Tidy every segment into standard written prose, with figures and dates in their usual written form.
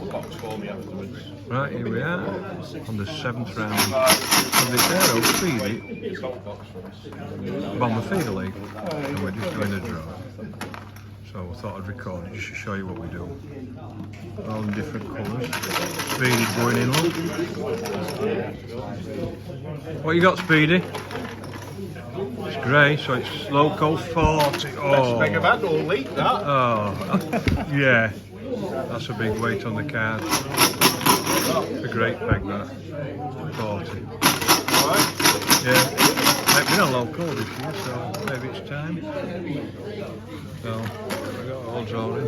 box for me afterwards. Right, here we are on the 7th round of the Areo speedy bomber feeder league, and we're just doing a draw. So I thought I'd record it just to show you what we do. All in different colours. Speedy's going in low. What you got, Speedy? It's grey, so it's local 40. Oh. Best peg I've had all week, that. Oh, yeah. That's a big weight on the card. A great peg, that. 40. Right. Yeah. They've been on local this year, so maybe it's time. So, we got all drawing.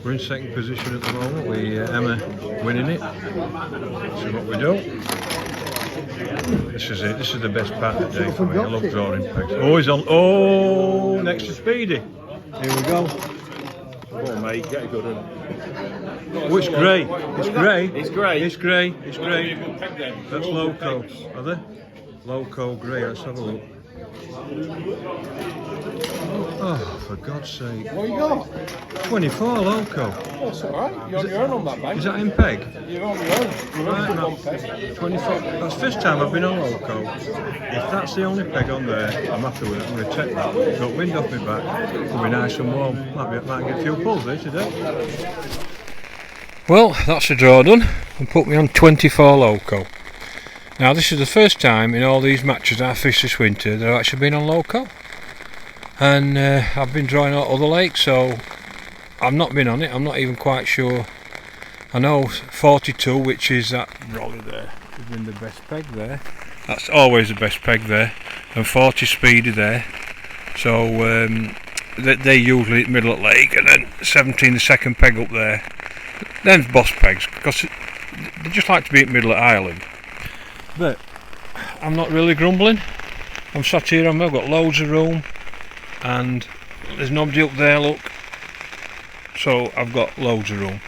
We're in second position at the moment. Emma winning it. See what we do. This is it. This is the best part of the day for me. I love drawing pegs. Oh, he's on. Oh, next to Speedy. Here we go. Oh, mate, get a good one. Oh, it's grey. It's grey. It's grey. It's grey. It's grey. That's loco. Are they? Loco grey. Let's have a look. Oh, for God's sake. What you got? 24 loco. That's alright. You're on your own on that, mate. Is that in peg? You're on your own. You're Right, on no. one peg. 24. That's the first time I've been on loco. If that's the only peg on there, I'm happy with it. I'm going to take that. Got wind off my back. It'll be nice and warm. Might get a few pulls there today. Well, that's a draw done. And put me on 24 loco. Now this is the first time in all these matches I've fished this winter that I've actually been on loco. And I've been drawing out other lakes, so I've not been on it. I'm not even quite sure. I know 42, which is that rolly there, has been the best peg there. That's always the best peg there. And 40 speedy there. So they're usually at middle of the lake, and then 17 the second peg up there. Them's boss pegs, because they just like to be at middle of the island. But I'm not really grumbling. I'm sat here, I've got loads of room, and there's nobody up there, look. So I've got loads of room.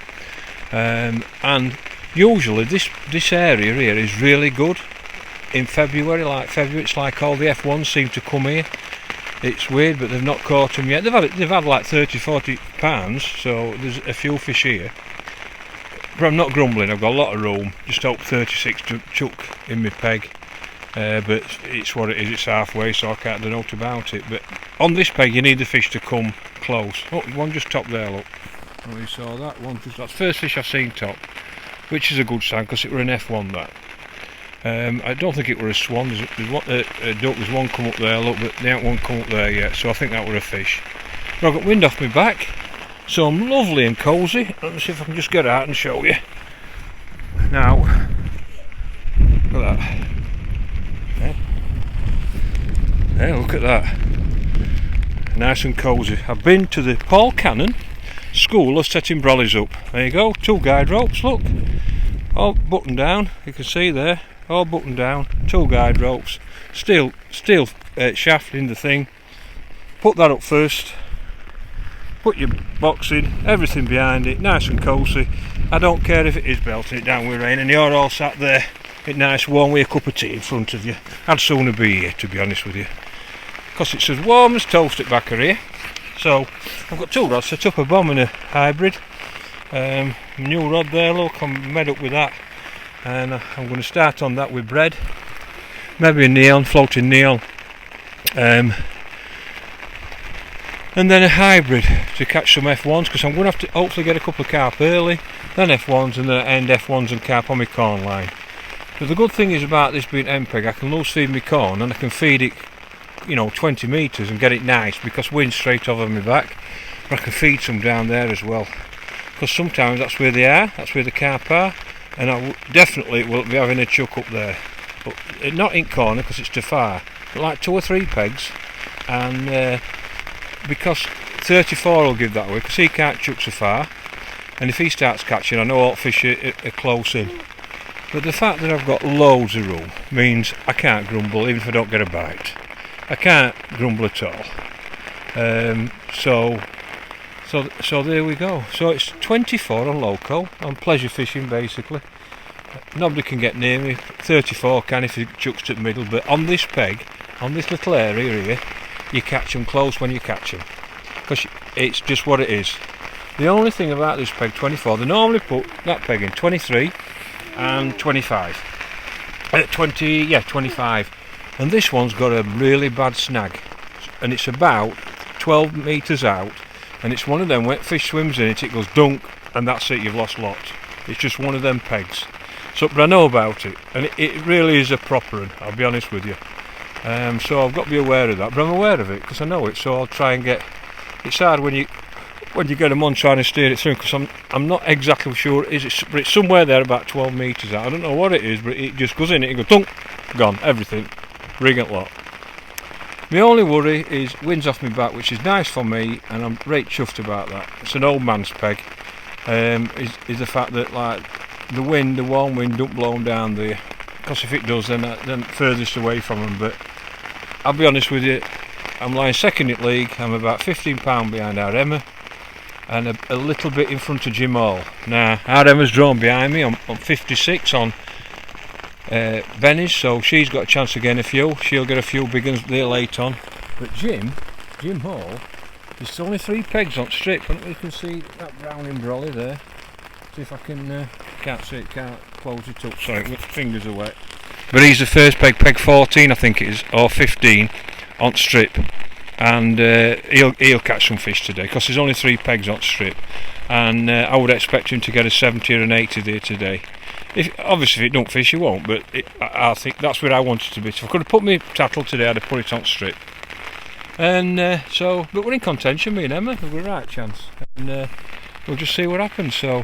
And usually this area here is really good in February. It's like all the F1s seem to come here. It's weird, but they've not caught them yet. They've had like 30-40 pounds, so there's a few fish here. But I'm not grumbling. I've got a lot of room. Just hope 36 to chuck in my peg. But it's what it is. It's halfway, so I can't do naught about it. But on this peg, you need the fish to come close. Oh, one just top there. Look. Oh, you saw that one. That's the first fish I've seen top, which is a good sign because it were an F1. That. I don't think it were a swan. There's one, a duck. There's one come up there. Look, but there ain't one come up there yet. So I think that were a fish. But I've got wind off my back. So I'm lovely and cosy. Let me see if I can just get out and show you. Now, look at that. Yeah, look at that. Nice and cosy. I've been to the Paul Cannon School of setting brollies up. There you go, 2 guide ropes, look. All buttoned down, you can see there. All buttoned down, 2 guide ropes. Steel shaft in the thing. Put that up first. Put your box in, everything behind it, nice and cosy. I don't care if it is belting it down with rain and you're all sat there, it's nice warm with a cup of tea in front of you. I'd sooner be here, to be honest with you, because it's as warm as toast at back of here. So I've got 2 rods, set up a bomb and a hybrid. New rod there, look, I'm made up with that, and I'm going to start on that with bread, maybe a neon, floating neon. And then a hybrid to catch some F1s, because I'm going to have to hopefully get a couple of carp early, then F1s, and then end F1s and carp on my corn line. But the good thing is about this being MPEG, I can loose feed my corn and I can feed it, 20 metres and get it nice, because wind's straight over my back. But I can feed some down there as well, because sometimes that's where they are, that's where the carp are, and I definitely will be having a chuck up there. But not in corner because it's too far, but like 2 or 3 pegs, and because 34 will give that away, because he can't chuck so far, and if he starts catching I know all fish are close in. But the fact that I've got loads of room means I can't grumble even if I don't get a bite. I can't grumble at all. So there we go. So it's 24 on loco, on pleasure fishing basically. Nobody can get near me. 34 can if he chucks to the middle, but on this peg, on this little area here, you catch them close when you catch them, because it's just what it is. The only thing about this peg 24, they normally put that peg in 23 and 25. 25. And this one's got a really bad snag. And it's about 12 metres out. And it's one of them, when fish swims in it, it goes dunk, and that's it, you've lost lots. It's just one of them pegs. So, but I know about it, and it really is a proper one, I'll be honest with you. So I've got to be aware of that, but I'm aware of it because I know it, so I'll try and get... It's hard when you get them on trying to steer it through, because I'm not exactly sure it is, but it's somewhere there about 12 metres out. I don't know what it is, but it just goes in it and goes dunk, gone, everything, brilliant lot. My only worry is wind's off my back, which is nice for me, and I'm right chuffed about that. It's an old man's peg. Is the fact that like the warm wind don't blow them down there, because if it does, then furthest away from them. But I'll be honest with you, I'm lying second in league. I'm about £15 behind our Emma, and a little bit in front of Jim Hall. Now our Emma's drawn behind me. I'm 56 on Benny's, so she's got a chance to gain a few. She'll get a few big ones there late on. But Jim Hall, there's only 3 pegs on strip, and you can see that brown brolly there. See if I can, can't see it, can't close it up, sorry, my fingers are wet. But he's the first peg 14 I think it is, or 15 on strip. And he'll catch some fish today, because there's only 3 pegs on strip. And I would expect him to get a 70 or an 80 there today. Obviously if it don't fish he won't, but I think that's where I want it to be. So if I could have put my tattle today, I'd have put it on strip. And but we're in contention, me and Emma, we've got a right chance. And we'll just see what happens. So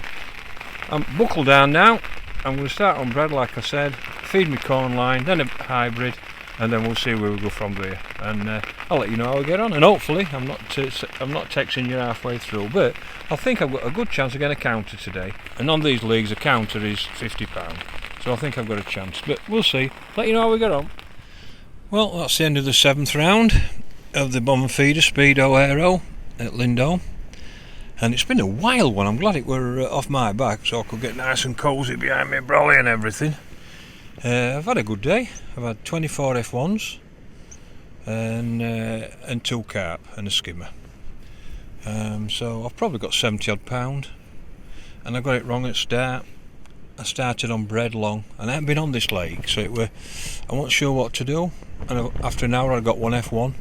I'm buckled down now. I'm going to start on bread like I said, feed my corn line, then a hybrid, and then we'll see where we go from there. And I'll let you know how we get on. And hopefully I'm not texting you halfway through, but I think I've got a good chance of getting a counter today. And on these leagues a counter is £50, so I think I've got a chance. But we'll see. Let you know how we get on. Well, that's the end of the 7th round of the bomb and feeder Speedo Areo at Lindholme. And it's been a wild one. I'm glad it were off my back, so I could get nice and cosy behind me brolly and everything. I've had a good day. I've had 24 F1s and 2 carp and a skimmer. So I've probably got 70 odd pound, and I got it wrong at start. I started on bread long, and I haven't been on this lake, so I wasn't sure what to do. And after an hour I got 1 F1.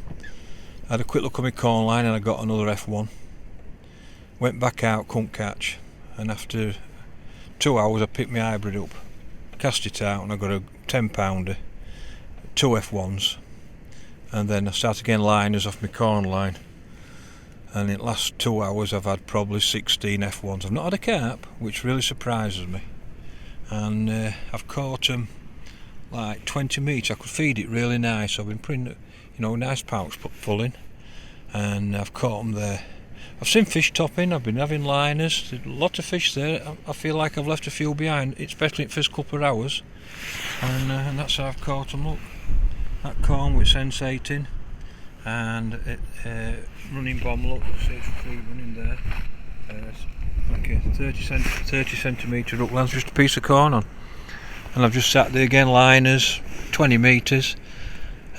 I had a quick look at my corn line and I got another F1. Went back out, couldn't catch, and after 2 hours I picked my hybrid up, cast it out, and I got a 10 pounder, 2 F1s, and then I started getting liners off my corn line, and in the last 2 hours I've had probably 16 F1s. I've not had a carp, which really surprises me, and I've caught them like 20 metres. I could feed it really nice. I've been putting nice pouch full in, and I've caught them there. I've seen fish topping, I've been having liners, there's a lot of fish there. I feel like I've left a few behind, especially in the first couple of hours, and that's how I've caught them. Look, that corn with sensating, and running bomb, look, see it's running there, like a 30 centimetre uplands, just a piece of corn on, and I've just sat there again, liners, 20 metres,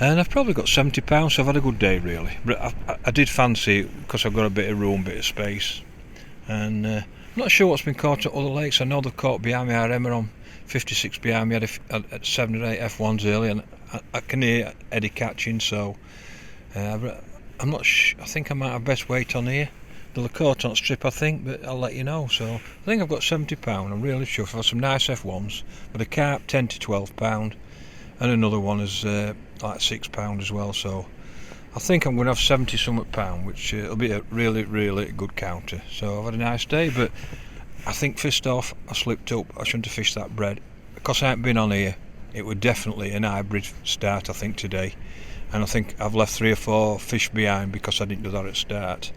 and I've probably got £70, so I've had a good day really. But I did fancy it because I've got a bit of room, bit of space, and I'm not sure what's been caught at other lakes. I know they've caught behind me. Our Emma on 56 behind me had 7 or 8 F1s early, and I can hear Eddie catching, so I'm not I think I might have best wait on here. They'll have caught on strip I think, but I'll let you know. So I think I've got £70. I'm really chuffed. I've had some nice F1s, but a carp 10 to £12, and another one is like £6 as well, so I think I'm going to have 70 something pound, which it'll be a really, really good counter. So I've had a nice day, but I think first off I slipped up. I shouldn't have fished that bread because I haven't been on here. It was definitely an hybrid start I think today, and I think I've left 3 or 4 fish behind because I didn't do that at start.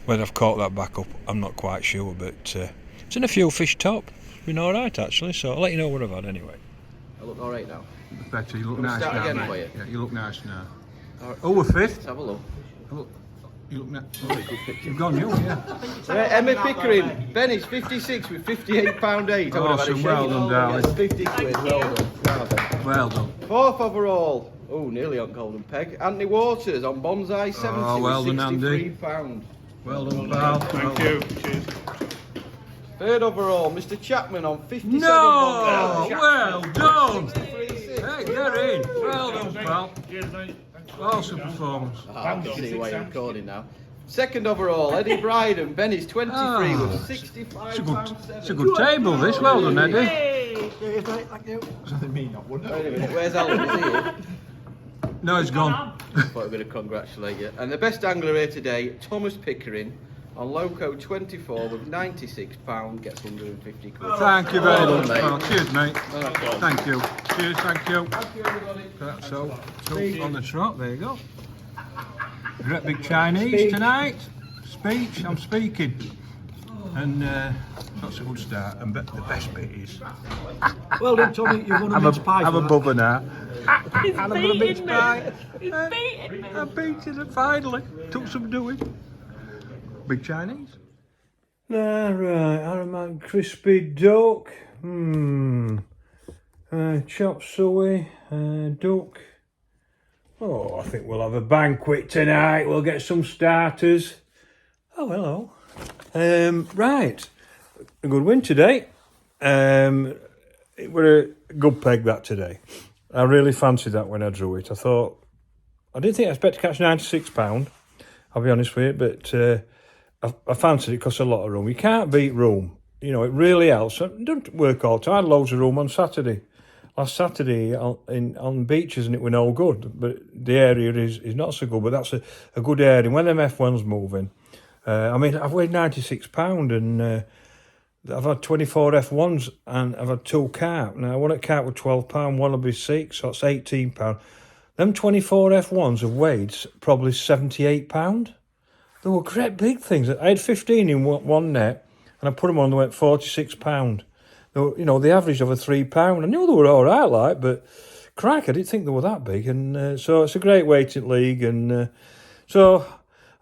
Whether I've caught that back up I'm not quite sure, but it's in a few fish top. It's been alright actually, so I'll let you know what I've had anyway. I look alright now. Better, you look Can we nice start now, again mate. for you? Yeah, you look nice now. Right. Oh, we're 5th. Let's have a look. You look nice. You've gone young, yeah. Right, Emma Pickering, Benny's 56 with £58.8. Awesome, well done, darling. Yes, 50 quid, well done. Well done. Well done. 4th overall. Oh, nearly on golden peg. Anthony Waters on bonsai, 70 well with done, Andy. £63. Well done, pal. Thank you. Cheers. Third overall, Mr. Chapman on 57. No! bongo. Well done! 63.6. Hey, get in. Well done, pal. Cheers, mate. Awesome performance. I can see why you're recording now. Second overall, Eddie Bryden. Benny's 23 with 65 It's a good table, this. Well done, Eddie. Wait a minute, where's Alan? Is he here? No, he's gone. Thought I'm going to congratulate you. And the best angler here today, Thomas Pickering, on Loco 24 with £96, gets 150 quid. Thank you very Well much, done, pal. mate. Cheers, mate. Well done. Thank you. Cheers, thank you. Thank you, everybody. That's so on the trot, there you go. Great big Chinese tonight. Speech, I'm speaking. And that's a good start. And the best bit is, Well done, Tommy. You've won a I'm mince pie. a for that. bubba now. He's And I've got a mince beating pie. me. He's beating me. I beaten it finally. Took some doing. Big Chinese. Right, aromatic crispy duck. Chop suey, duck. Oh, I think we'll have a banquet tonight. We'll get some starters. Oh, hello. Right, a good win today. It were a good peg that today. I really fancied that when I drew it. I didn't think I expect to catch £96. I'll be honest with you, but I fancied it because a lot of room. You can't beat room. You know, it really helps. It doesn't work all the time. I had loads of room on Saturday. Last Saturday on beaches, and it were no good. But the area is not so good, but that's a good area. When them F1's moving, I mean, I've weighed £96 and I've had 24 F1s and I've had 2 carp. Now, one at carp with £12, one will be 6, so that's £18. Them 24 F1s have weighed probably £78. They were great big things. I had 15 in one net, and I put them on, they went £46. They were, you know, the average of a £3. I knew they were all right, like, but crack, I didn't think they were that big. And so it's a great weighted league, and so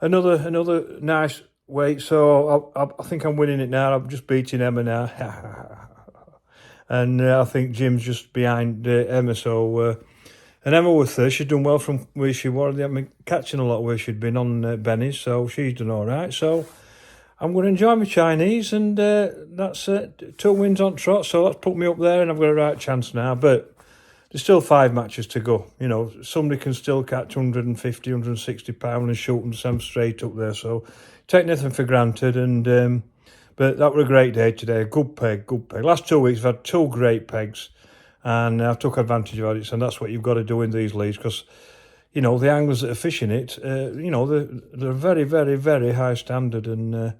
another nice weight. So I think I'm winning it now. I'm just beating Emma now, and I think Jim's just behind Emma. So. And Emma was third. She'd done well from where she was. I mean, catching a lot where she'd been on Benny's, so she's done all right. So I'm going to enjoy my Chinese, and that's 2 wins on trot. So that's put me up there, and I've got a right chance now. But there's still 5 matches to go. You know, somebody can still catch 150, 160 pound and shoot them straight up there. So take nothing for granted. And but that was a great day today. Good peg, good peg. Last 2 weeks I've had 2 great pegs. And I took advantage of it, and that's what you've got to do in these leagues, because, you know, the anglers that are fishing it, you know, they're very, very, very high standard, and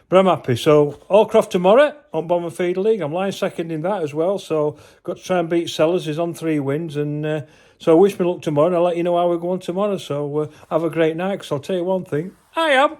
but I'm happy. So, Allcroft tomorrow on Bomber Feeder League. I'm lying second in that as well, so got to try and beat Sellers. He's on 3 wins, and so wish me luck tomorrow, and I'll let you know how we're going tomorrow. So, have a great night, because I'll tell you one thing, I am.